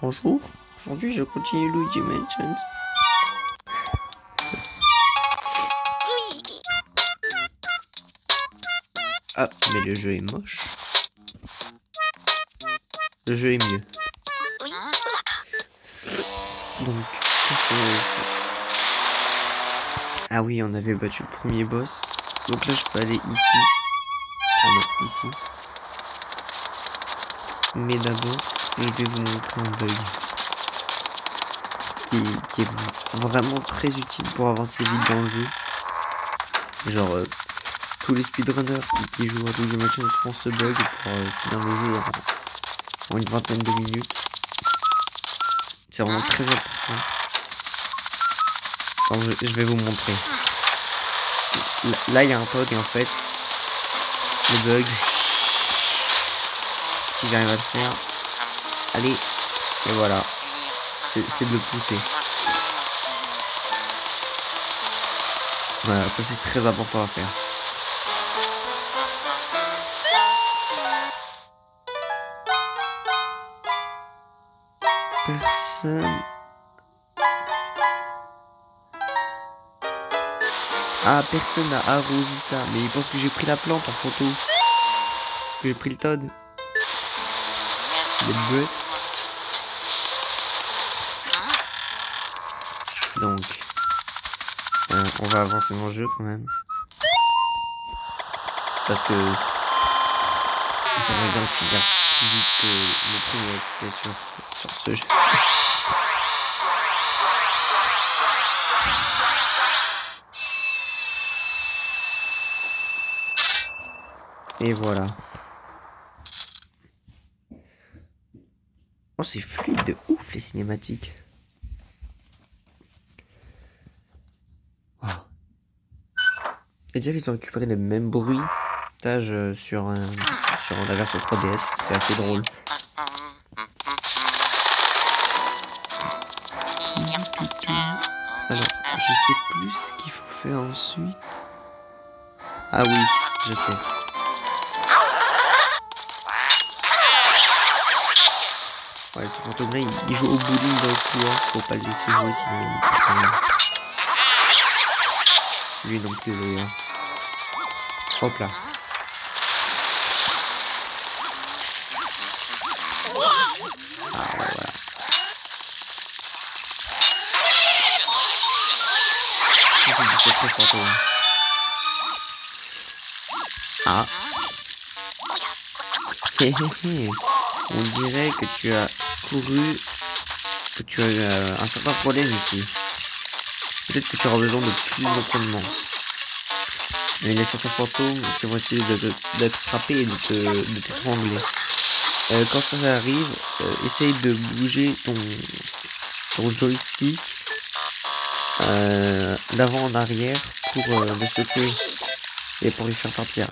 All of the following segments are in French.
Bonjour, aujourd'hui je continue Luigi Mansions. Ah, mais le jeu est moche. Le jeu est mieux. Donc, qu'est-ce qu'on avait fait? Ah oui, on avait battu le premier boss. Donc là, je peux aller ici. Ah non, ici. Mais d'abord, je vais vous montrer un bug qui est vraiment très utile pour avancer vite dans le jeu. Genre, tous les speedrunners qui jouent à Luigi Mansions font ce bug pour finir le jeu en une vingtaine de minutes. C'est vraiment très important. Alors, je vais vous montrer. Là, il y a un bug en fait. Le bug, si j'arrive à le faire, allez, et voilà. C'est de le pousser. Voilà, ça c'est très important à faire. Personne. Ah, personne n'a arrosé ça. Mais il pense que j'ai pris la plante en photo. Parce que j'ai pris le Todd. Les bêtes. Donc, on va avancer dans le jeu quand même. Parce que j'aimerais bien le finir plus vite que mon premier XP sur ce jeu. Et voilà. Oh, c'est fluide de ouf les cinématiques. Wow. Et dire qu'ils ont récupéré le même bruitage sur la version 3DS, c'est assez drôle. Alors, je sais plus ce qu'il faut faire ensuite. Ah oui, je sais. Ouais, ce fantôme-là, il joue au bowling dans le couloir. Faut pas le laisser jouer, sinon il passe rien. Lui non plus, d'ailleurs. Hop là. Ah, voilà. Ça, c'est du secret fantôme. Ah. Hé hé hé. On dirait que tu as couru, que tu as eu un certain problème ici. Peut-être que tu auras besoin de plus d'entraînement. Il y a certains fantômes qui vont essayer de t'attraper et de t'étrangler. Quand ça arrive, essaye de bouger ton joystick d'avant en arrière pour le secouer et pour lui faire partir.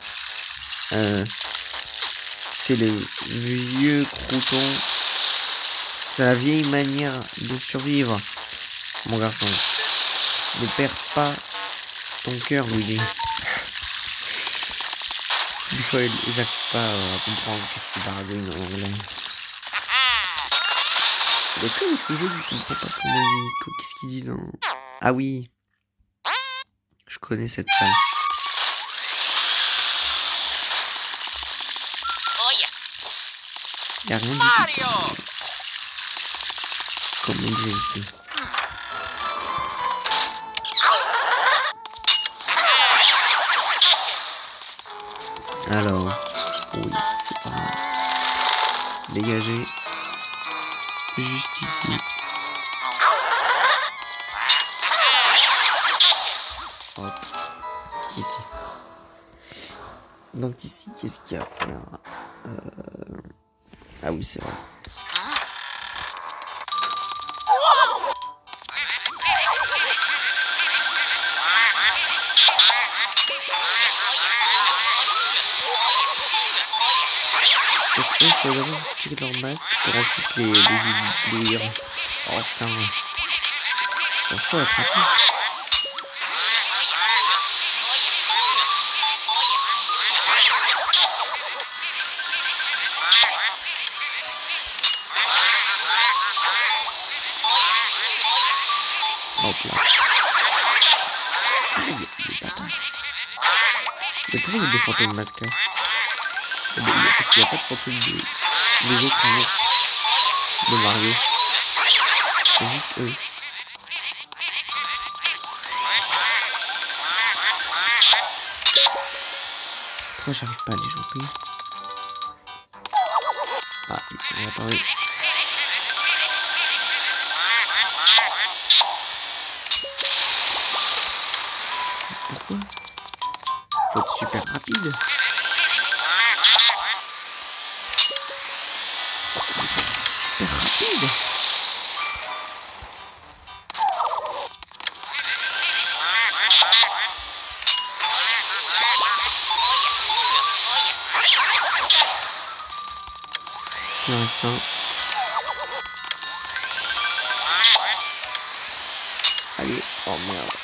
C'est le vieux crouton. C'est la vieille manière de survivre, mon garçon. Ne perds pas ton cœur, Luigi. Des fois, j'arrive pas à comprendre qu'est-ce qu'il baragouine en anglais. Il y a que avec ce jeu que je comprends pas qu'est-ce qu'ils disent en... Ah oui. Je connais cette salle. Il y a rien du tout comme objet ici. Alors, oui, c'est pas mal. Dégagez. Juste ici. Hop. Ici. Donc ici, qu'est-ce qu'il y a à faire? Ah oui, c'est vrai. Donc eux, il faut d'abord inspirer leur masque pour ensuite les éblouir. Oh putain. Ils sont chauds à attraper. Hop là. Aïe, les bâtards. Mais pourquoi il y a des fantômes masqués? Parce qu'il n'y a pas de fantômes des autres monstres de Mario. C'est juste eux. Pourquoi j'arrive pas à les choper? Ah, ils sont apparus. Pourquoi? Faut être super rapide. Super rapide. Pour l'instant. Allez, oh merde.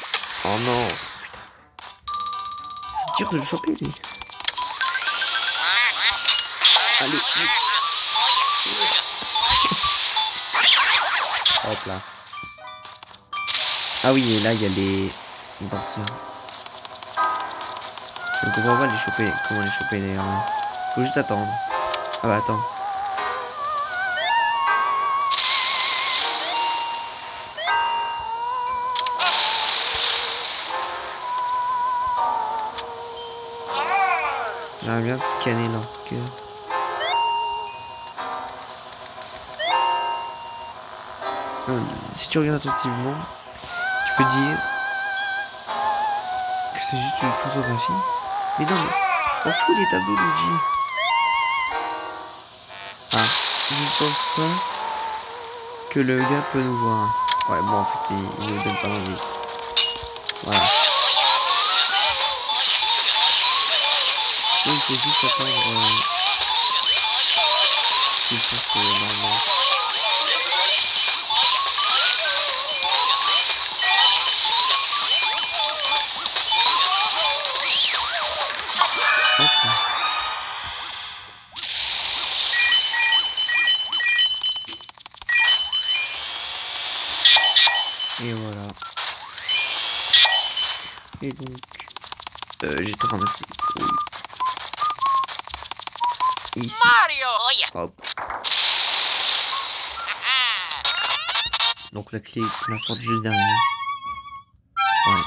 Oh non. Putain. C'est dur de le choper lui. Allez, vite. Hop là. Ah oui, et là il y a les danseurs. Je ne comprends pas les choper. Comment les choper d'ailleurs. Faut juste attendre. Ah bah attends. J'aimerais bien scanner leur cœur. Si tu regardes attentivement, tu peux dire que c'est juste une photographie. Mais non, mais on fout des tableaux, Luigi. Ah, je ne pense pas que le gars peut nous voir. Ouais, bon, en fait, il ne donne pas l'indice. Voilà. Donc, il faut juste attendre qu'il fasse normalement. Hop. Et voilà. Et donc, j'ai tout ramassé. Oui. Ici. Hop. Donc la clé, on la porte juste derrière. Ouais.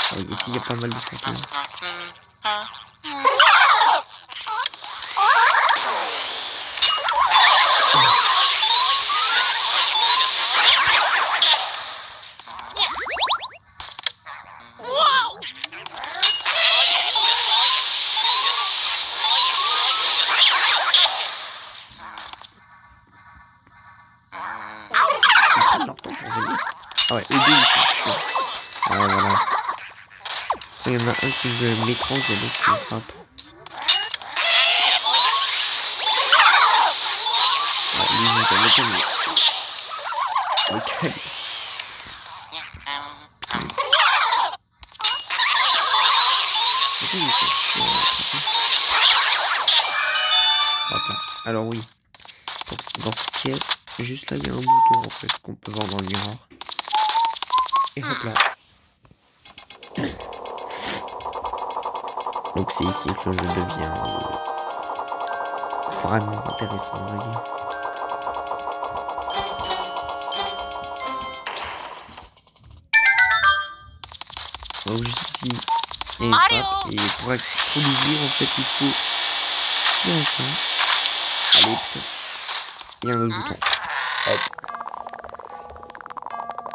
Ah oui, ici il y a pas mal de fantômes. Ah ouais, eux deux ils sont chauds. Ah voilà. Il y en a un qui me m'étrangle et l'autre qui me frappe. Ouais, lui je vais me calmer. Me calme. Putain. C'est vrai ils sont chauds. Hop là. Alors oui. Donc dans cette pièce, juste là il y a un bouton en fait qu'on peut voir dans le miroir. Et hop là. Donc c'est ici que le jeu devient vraiment intéressant, on va dire. Donc juste ici, il y a une trappe et pour l'ouvrir en fait il faut tirer ça. Allez, il y a un autre bouton. Hop.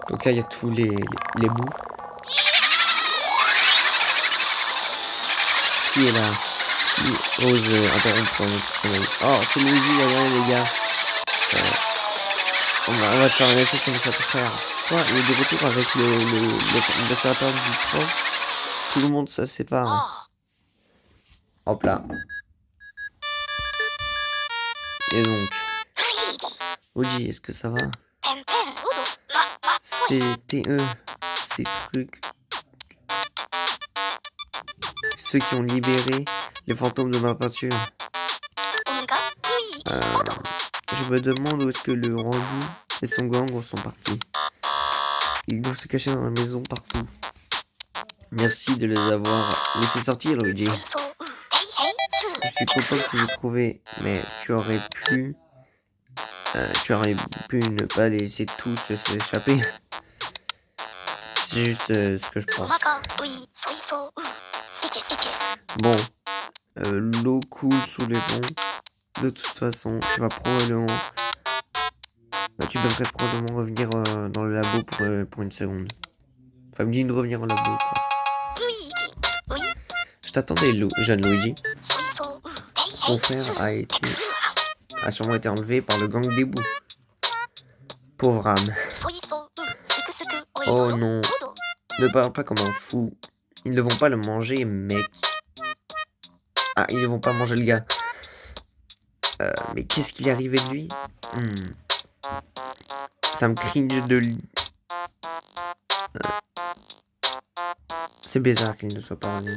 Donc là il y a tous les bouts. Qui est là? Qui ose interrompre notre sommeil? Oh, c'est Luigi, regardez les gars. On va te faire la même chose qu'on a fait à ton frère. Quoi? Il est de retour avec l'aspirateur du prof. Tout le monde se sépare. Hop là. Et donc, Oji, est-ce que ça va? C'était eux, ces trucs. Ceux qui ont libéré les fantômes de ma peinture. Je me demande où est-ce que le Rambo et son gang sont partis. Ils doivent se cacher dans la maison partout. Merci de les avoir laissés sortir, Luigi. Je suis content que tu les aies trouvés, mais tu aurais pu ne pas laisser tous s'échapper. C'est juste ce que je pense. Bon, l'eau coule sous les ponts. De toute façon, tu devrais probablement revenir dans le labo pour une seconde. Enfin, me dit de revenir au labo, quoi. Je t'attendais, jeune Luigi. Ton frère a sûrement été enlevé par le gang des bouts. Pauvre âme. Oh non. Ne parle pas comme un fou. Ils ne vont pas le manger, mec. Ah, ils ne vont pas manger le gars. Mais qu'est-ce qu'il est arrivé de lui? Ça me cringe de lui. C'est bizarre qu'il ne soit pas revenu.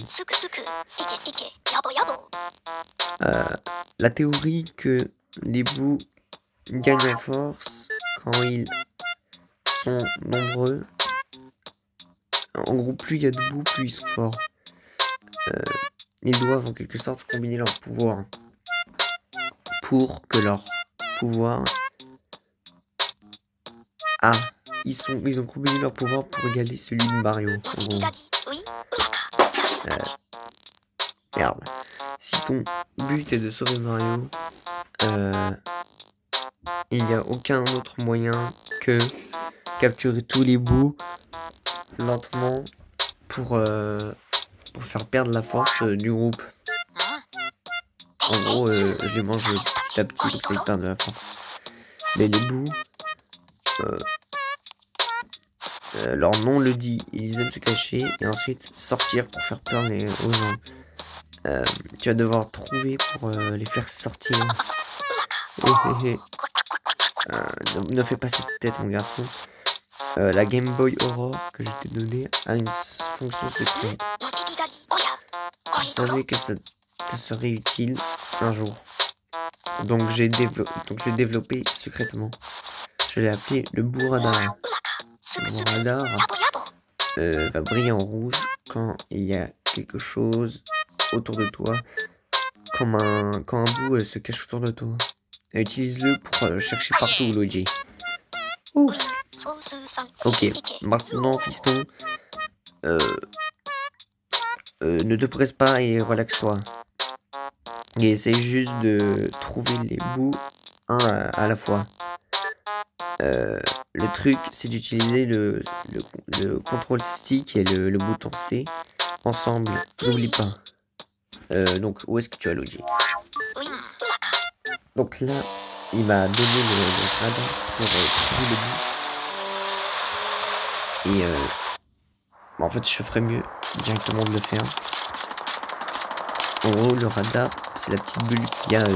La théorie que les bouts gagnent en force quand ils sont nombreux. En gros, plus il y a de bouts, plus ils sont forts. Ils doivent en quelque sorte combiner leur pouvoir pour que leur pouvoir... Ah, ils ont combiné leur pouvoir pour égaler celui de Mario. En gros. Merde. Si ton but est de sauver Mario, il n'y a aucun autre moyen que capturer tous les bouts lentement pour faire perdre la force du groupe. En gros, je les mange petit à petit, comme ça ils perdent de la force. Mais les bouts, leur nom le dit, ils aiment se cacher et ensuite sortir pour faire peur aux gens. Tu vas devoir trouver pour les faire sortir. Ne fais pas cette tête, mon garçon. La Game Boy Aurore que je t'ai donnée a une fonction secrète. Je savais que ça te serait utile un jour. Donc j'ai développé secrètement. Je l'ai appelé le Bourradar. Le Bourradar va briller en rouge quand il y a quelque chose autour de toi. Quand un bout se cache autour de toi. Utilise-le pour chercher partout, Luigi. Ouh. Ok, maintenant, fiston. Ne te presse pas et relaxe-toi. Et essaye juste de trouver les bouts un à la fois. Le truc, c'est d'utiliser le contrôle stick et le bouton C ensemble. N'oublie pas. Donc, où est-ce que tu as Luigi? Donc là, il m'a donné le radar pour trouver le bout. Et en fait, je ferais mieux directement de le faire. En gros, le radar, c'est la petite bulle qu'il y a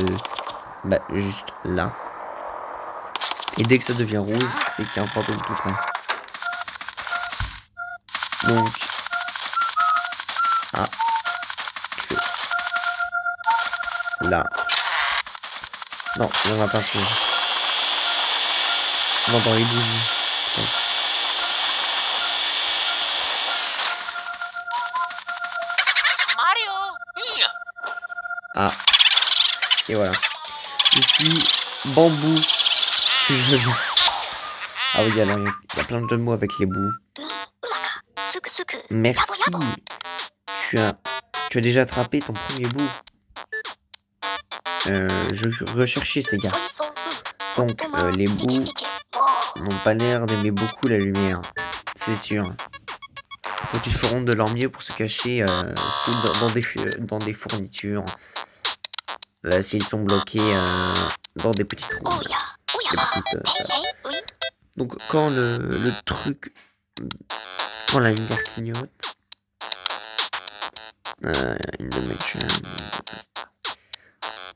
juste là. Et dès que ça devient rouge, c'est qu'il y a un fantôme tout près. Donc... Ah. Là. Non, c'est dans la peinture. Non, dans les bougies. Putain. Ah. Et voilà. Je suis bambou. Si tu veux bien. Ah oui, alors il y a plein de jeux de mots avec les bouts. Merci. Tu as déjà attrapé ton premier bout. Je recherchais ces gars. Donc, les bouts n'ont pas l'air d'aimer beaucoup la lumière. C'est sûr. Donc, ils feront de leur mieux pour se cacher dans des fournitures. S'ils sont bloqués dans des petits trous. Donc, quand le truc... Quand la lumière clignote...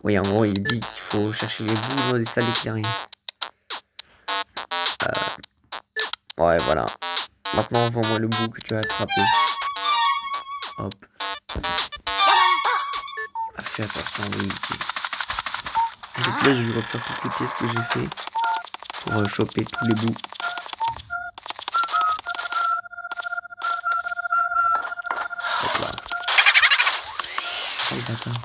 Oui, en gros, il dit qu'il faut chercher les bouts dans des salles éclairées. Ouais, voilà. Maintenant, envoie-moi le bout que tu as attrapé. Hop. Fais attention, Luigi. Donc là, je vais refaire toutes les pièces que j'ai fait pour choper tous les bouts. Hop là. Oh le bâtard.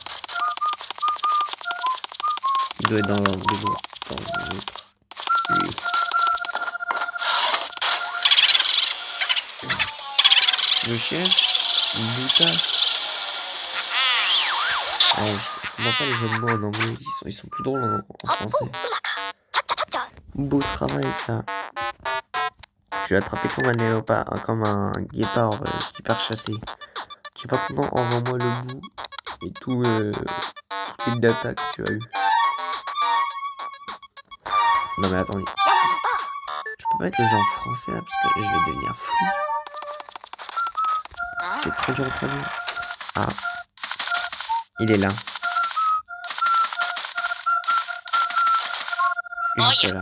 Il doit être dans un autre. Lui. Je cherche une bouta. Je comprends pas les jeux de mots en anglais. Ils sont plus drôles en français. Beau travail ça. Tu l'as attrapé comme un léopard, comme un guépard qui part chasser. Qui maintenant envoie-moi le bout et toutes les data que tu as eu. Non mais attends, tu peux pas mettre le jeu en français là parce que je vais devenir fou. C'est trop dur à traduire. Ah, il est là. Juste là.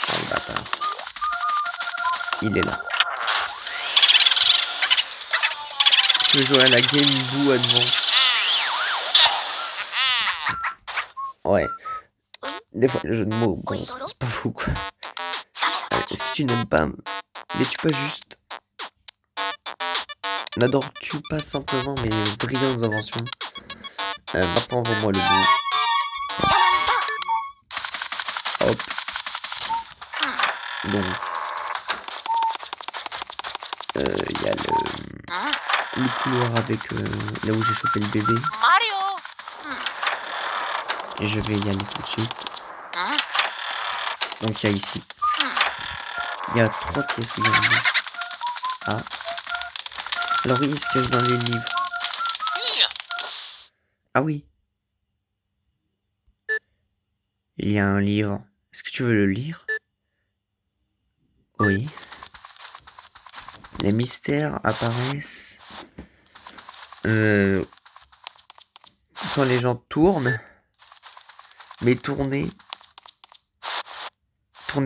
Oh le bâtard. Il est là. Je veux jouer à la Game Boy Advance. Ouais. Des fois, le jeu de mots, bon, c'est pas fou quoi. Est-ce que tu n'aimes pas, mais tu pas juste. N'adores-tu pas simplement mes brillantes inventions? Maintenant, envoie-moi le bout. Hop. Donc. Il y a le couloir avec là où j'ai chopé le bébé. Et je vais y aller tout de suite. Donc il y a ici. Il y a 3 pièces où il y a un. Ah. Alors oui, il se cache dans les livres. Ah oui. Il y a un livre. Est-ce que tu veux le lire? Oui. Les mystères apparaissent quand les gens tournent. Mais tourner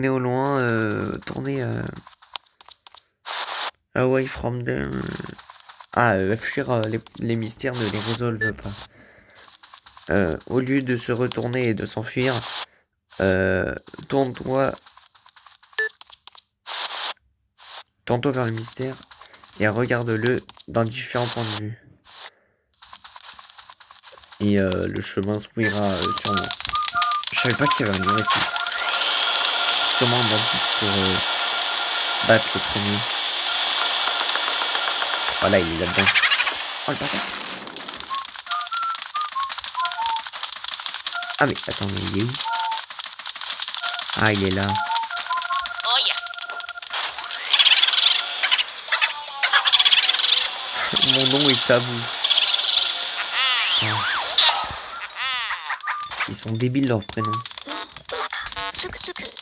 au loin, away from them. Fuir les mystères ne les résolvent pas. Au lieu de se retourner et de s'enfuir, tourne-toi vers le mystère et regarde-le d'un différent point de vue. Et le chemin s'ouvrira sûrement. Je savais pas qu'il y avait un livre ici. Sûrement un dentiste pour battre le premier. Voilà, il est là-dedans. Oh le bâtard. Ah mais attends, mais il est où? Ah, il est là. Mon nom est tabou. Ah. Ils sont débiles leurs prénoms.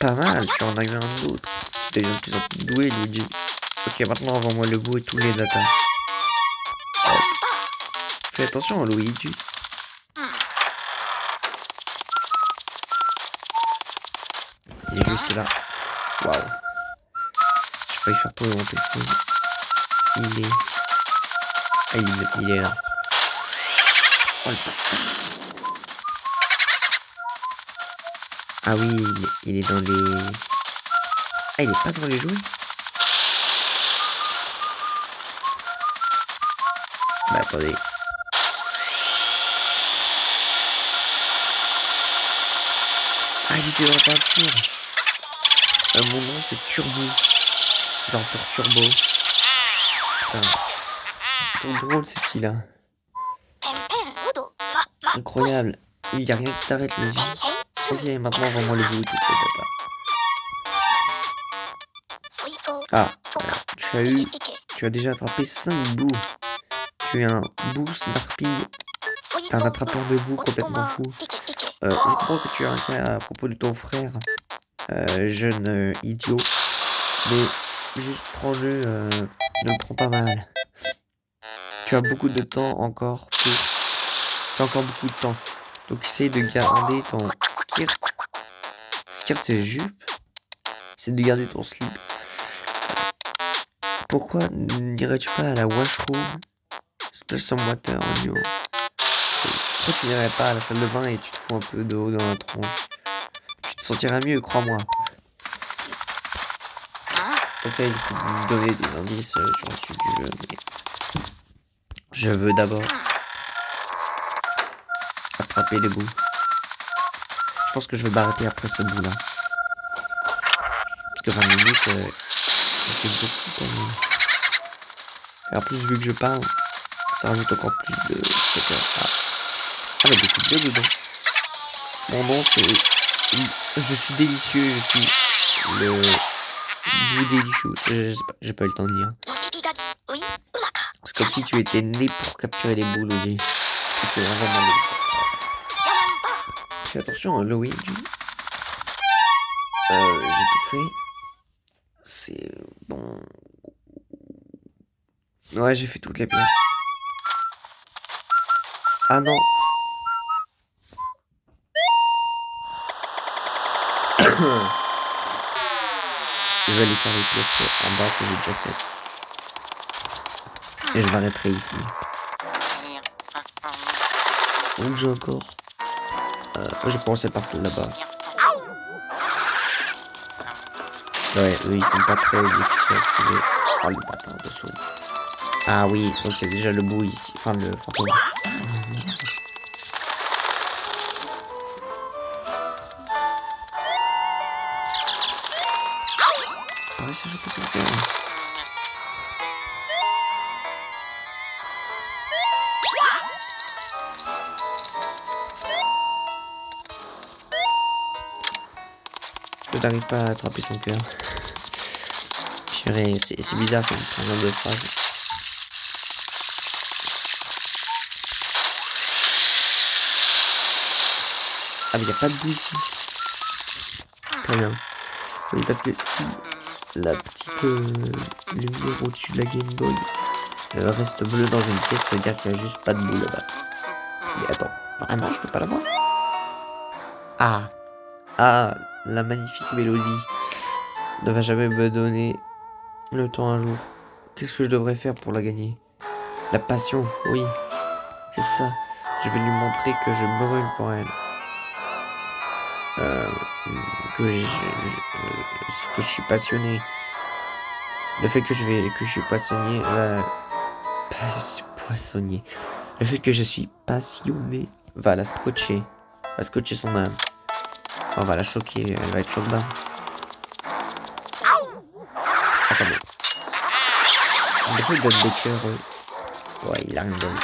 Pas mal, tu en as eu un autre. Tu deviens de plus en plus doué, Luigi. Ok, maintenant envoie-moi le bout et tous les datas. Hop. Fais attention, Luigi. Il est juste là. Waouh. J'ai failli faire tomber mon téléphone. Il est... Ah, il est là. Oh, le... Ah oui, il est dans les... Ah, il est pas dans les jouets? Bah, attendez. Ah, il était dans la peinture. Mon nom, c'est Turbo. Genre pour Turbo. Putain. Ils sont drôles, ces petits-là. Incroyable. Il y a rien qui t'arrête, le vie. Ok, maintenant, envoie-moi le bout et toutes les datas. Ah, tu as déjà attrapé 5 bouts. Tu es un bout snarping. T'es un attrapeur de bouts complètement fou. Je comprends que tu as un cas à propos de ton frère, jeune idiot. Mais juste prends-le, ne le prends pas mal. Tu as beaucoup de temps encore pour... Tu as encore beaucoup de temps. Donc essaye de garder ton skirt. Skirt c'est jupe. C'est de garder ton slip. Pourquoi n'irais-tu pas à la washroom? Splash some water on your face. Pourquoi tu n'irais pas à la salle de bain et tu te fous un peu d'eau dans la tronche? Tu te sentiras mieux, crois-moi. Ok, il essaie de me donner des indices sur la suite du jeu, mais je veux d'abord attraper les bouts. Je pense que je vais m'arrêter après ce bout-là. Parce que 20 minutes, ça fait beaucoup quand même. Et en plus, vu que je parle, ça rajoute encore plus de stocker. Ah, mais des petites jeux dedans. Mon nom, c'est... Je suis délicieux, je suis le bout délicieux. Je sais pas, j'ai pas eu le temps de dire. C'est comme si tu étais né pour capturer les boules, Luigi. Et que vraiment les... Fais attention, hein, Luigi. J'ai tout fait. C'est bon. Ouais, j'ai fait toutes les pièces. Ah non. Je vais aller faire les pièces en bas que j'ai déjà faites. Et je m'arrêterai ici. Donc j'ai encore... je commençais par celle là-bas. Ouais, eux ils sont pas très difficiles à esquiver. Oh le bâtard de saut. Ah oui, donc il y a déjà le bout ici. Enfin le fantôme. Ah ouais, ça je peux sauter. Je n'arrive pas à attraper son cœur. Purée, c'est bizarre comme genre de phrase. Ah mais il n'y a pas de bout ici. Très bien. Oui, parce que si la petite lumière au-dessus de la Game Boy reste bleue dans une pièce, ça veut dire qu'il n'y a juste pas de bout là-bas. Mais attends, vraiment, je peux pas la voir? Ah, ah, la magnifique mélodie ne va jamais me donner le temps un jour. Qu'est-ce que je devrais faire pour la gagner? La passion, oui, c'est ça. Je vais lui montrer que je brûle pour elle. Que je suis passionné. Le fait que je suis passionné, poissonnier. Le fait que je suis passionné va la scotcher. Va scotcher son âme. Enfin, va la choquer. Elle va être choc barre. Attendez. Des fois, il donne des cœurs. Ouais, il a rien donné.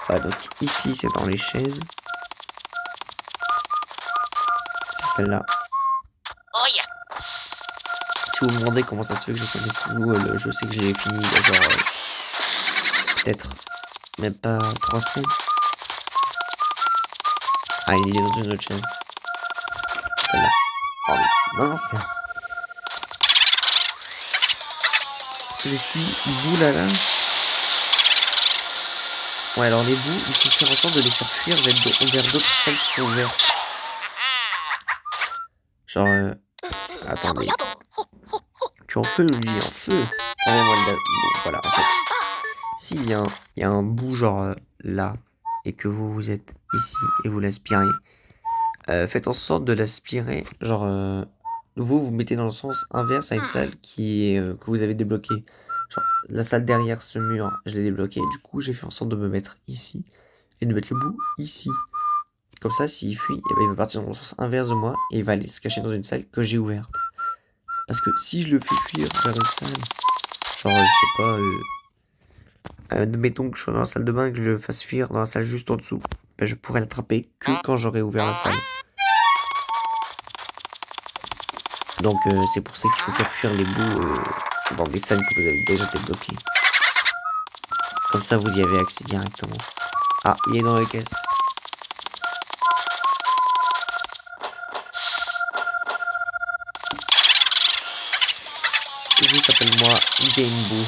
Voilà, donc ici, c'est dans les chaises. C'est celle-là. Si vous me demandez comment ça se fait que je connaisse tout, je sais que j'ai fini il y a genre peut-être même pas 3 semaines. Ah, il est dans une autre chaise. Celle-là. Oh mais mince. Je suis boulala. Ouais, alors les bouts, il faut faire en sorte de les faire fuir vers d'autres salles qui sont ouvertes. Genre, attendez. Tu es en feu, Luigi, en feu. Envoie-moi le... Bon, voilà, en fait. S'il y a un bout, genre, là, et que vous êtes ici, et vous l'aspirez, faites en sorte de l'aspirer, genre, vous mettez dans le sens inverse à une salle que vous avez débloquée. Genre, la salle derrière ce mur, je l'ai débloquée, du coup, j'ai fait en sorte de me mettre ici, et de mettre le bout ici. Comme ça, s'il fuit, eh ben, il va partir dans le sens inverse de moi, et il va aller se cacher dans une salle que j'ai ouverte. Parce que si je le fais fuir vers une salle, genre, je sais pas, admettons que je sois dans la salle de bain et que je le fasse fuir dans la salle juste en dessous, ben, je pourrais l'attraper que quand j'aurai ouvert la salle. Donc c'est pour ça qu'il faut faire fuir les bouts dans des salles que vous avez déjà débloquées. Comme ça, vous y avez accès directement. Ah, il est dans les caisses. Je s'appelle moi Game Boo.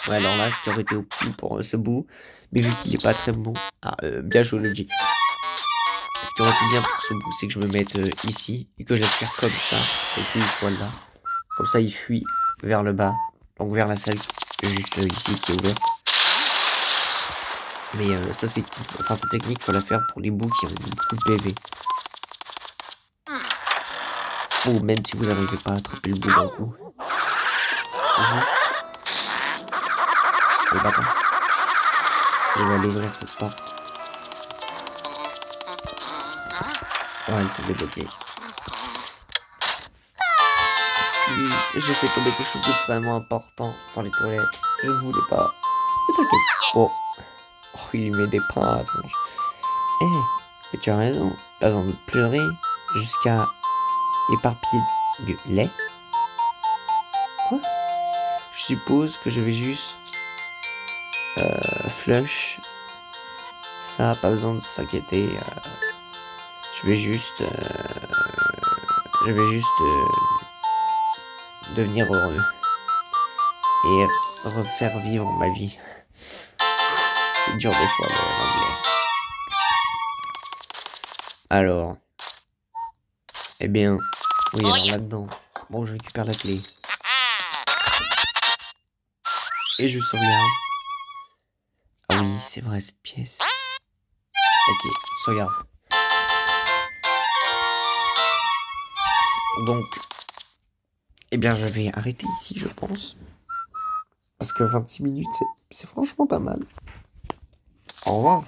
Ouais, alors là, ce qui aurait été optique pour ce bout, mais vu qu'il est pas très bon. Ah, bien joué, le G. Ce qui aurait été bien pour ce bout, c'est que je me mette ici et que je l'aspire comme ça, et puis il soit là. Comme ça, il fuit vers le bas, donc vers la salle juste ici qui est ouverte. Mais ça, c'est... Enfin, cette technique, faut la faire pour les bouts qui ont beaucoup de PV. Ou même si vous n'arrivez pas à attraper le bout d'un coup. Juste... Le bâtard. Je vais aller ouvrir cette porte. Ouais, elle s'est débloquée. Si j'ai fait tomber quelque chose de vraiment important dans les toilettes, je ne voulais pas. Mais t'inquiète. Bon. Oh, il met des pains à la tronche. Eh, mais tu as raison. Pas besoin de pleurer jusqu'à éparpiller du lait. Quoi? Je suppose que je vais juste flush. Ça, pas besoin de s'inquiéter. Je vais juste devenir heureux et refaire vivre ma vie. C'est dur des fois l'anglais. Alors, eh bien, oui, alors là-dedans, bon, je récupère la clé et je sauvegarde. Ah oui, c'est vrai cette pièce. Ok, sauvegarde. Donc, eh bien, je vais arrêter ici, je pense. Parce que 26 minutes, c'est franchement pas mal. Au revoir.